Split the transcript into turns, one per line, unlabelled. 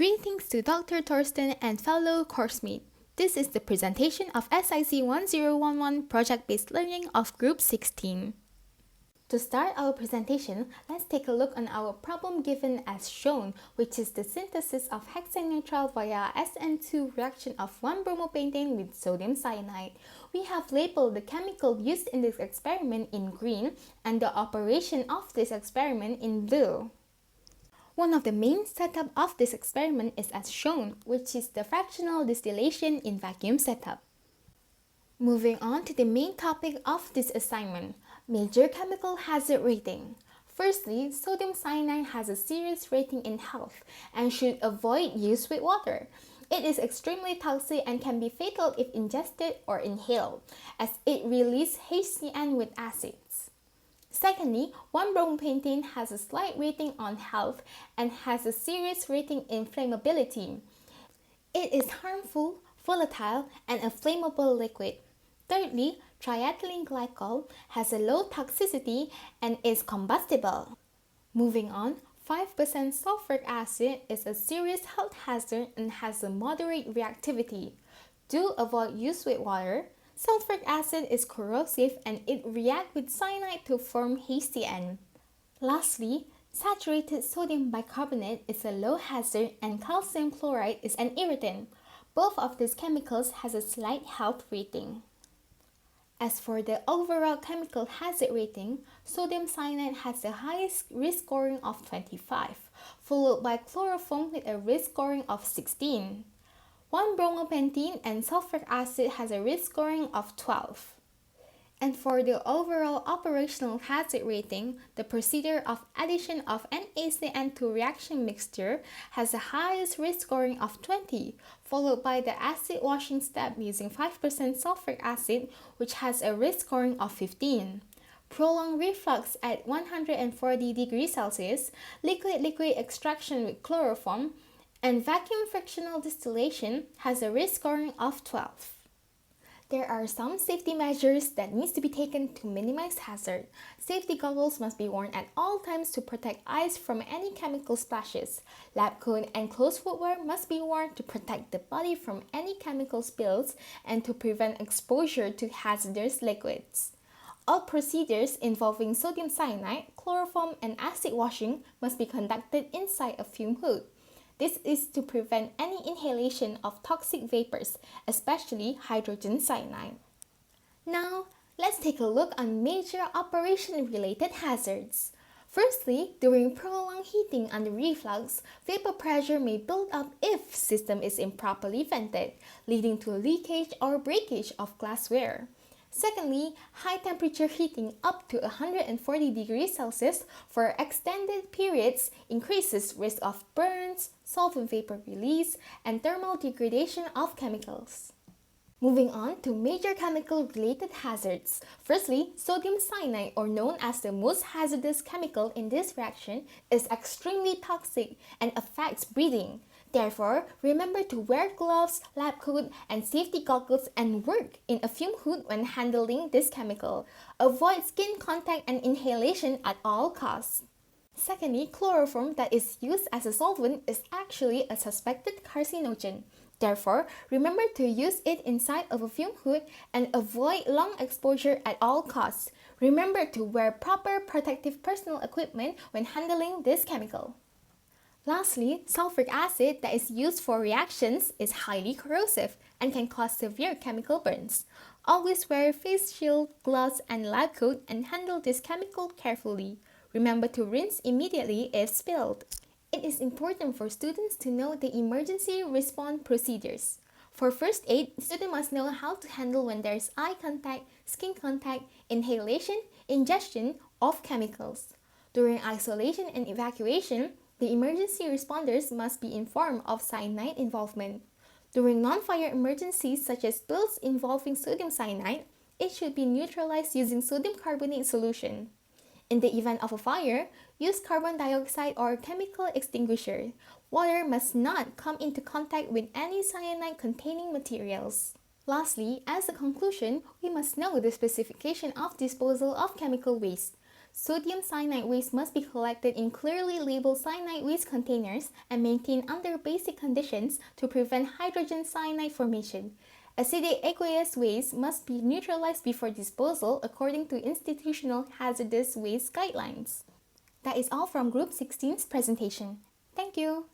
Greetings to Dr. Thorsten and fellow coursemates. This is the presentation of SIC 1011 Project-Based Learning of Group 16. To start our presentation, let's take a look on our problem given as shown, which is the synthesis of hexanitrile via SN2 reaction of 1-bromopentane with sodium cyanide. We have labeled the chemical used in this experiment in green and the operation of this experiment in blue. One of the main setup of this experiment is as shown, which is the fractional distillation in vacuum setup. Moving on to the main topic of this assignment, major chemical hazard rating. Firstly, sodium cyanide has a serious rating in health and should avoid use with water. It is extremely toxic and can be fatal if ingested or inhaled, as it releases HCN with acids. Secondly, 1-bromopentane has a slight rating on health and has a serious rating in flammability. It is harmful, volatile, and a flammable liquid. Thirdly, triethylene glycol has a low toxicity and is combustible. Moving on, 5% sulfuric acid is a serious health hazard and has a moderate reactivity. Do avoid use with water. Sulfuric acid is corrosive and it reacts with cyanide to form HCN. Lastly, saturated sodium bicarbonate is a low hazard and calcium chloride is an irritant. Both of these chemicals has a slight health rating. As for the overall chemical hazard rating, sodium cyanide has the highest risk scoring of 25, followed by chloroform with a risk scoring of 16. 1-bromopentane and sulfuric acid has a risk scoring of 12. And for the overall operational hazard rating, the procedure of addition of NaCN to reaction mixture has the highest risk scoring of 20, followed by the acid washing step using 5% sulfuric acid, which has a risk scoring of 15. Prolonged reflux at 140 degrees Celsius, liquid-liquid extraction with chloroform, and vacuum frictional distillation has a risk scoring of 12. There are some safety measures that needs to be taken to minimize hazard. Safety goggles must be worn at all times to protect eyes from any chemical splashes. Lab coat and closed footwear must be worn to protect the body from any chemical spills and to prevent exposure to hazardous liquids. All procedures involving sodium cyanide, chloroform, and acid washing must be conducted inside a fume hood. This is to prevent any inhalation of toxic vapors, especially hydrogen cyanide. Now, let's take a look on major operation-related hazards. Firstly, during prolonged heating under reflux, vapor pressure may build up if system is improperly vented, leading to leakage or breakage of glassware. Secondly, high temperature heating up to 140 degrees Celsius for extended periods increases risk of burns, solvent vapor release, and thermal degradation of chemicals. Moving on to major chemical-related hazards. Firstly, sodium cyanide, or known as the most hazardous chemical in this reaction, is extremely toxic and affects breathing. Therefore, remember to wear gloves, lab coat, and safety goggles and work in a fume hood when handling this chemical. Avoid skin contact and inhalation at all costs. Secondly, chloroform that is used as a solvent is actually a suspected carcinogen. Therefore, remember to use it inside of a fume hood and avoid long exposure at all costs. Remember to wear proper protective personal equipment when handling this chemical. Lastly, sulfuric acid that is used for reactions is highly corrosive and can cause severe chemical burns. Always wear face shield, gloves, and lab coat and handle this chemical carefully. Remember to rinse immediately if spilled. It is important for students to know the emergency response procedures. For first aid, students must know how to handle when there is eye contact, skin contact, inhalation, ingestion of chemicals. During isolation and evacuation, the emergency responders must be informed of cyanide involvement. During non-fire emergencies such as spills involving sodium cyanide, it should be neutralized using sodium carbonate solution. In the event of a fire, use carbon dioxide or chemical extinguisher. Water must not come into contact with any cyanide-containing materials. Lastly, as a conclusion, we must know the specification of disposal of chemical waste. Sodium cyanide waste must be collected in clearly labeled cyanide waste containers and maintained under basic conditions to prevent hydrogen cyanide formation. Acidic aqueous waste must be neutralized before disposal according to institutional hazardous waste guidelines. That is all from Group 16's presentation. Thank you.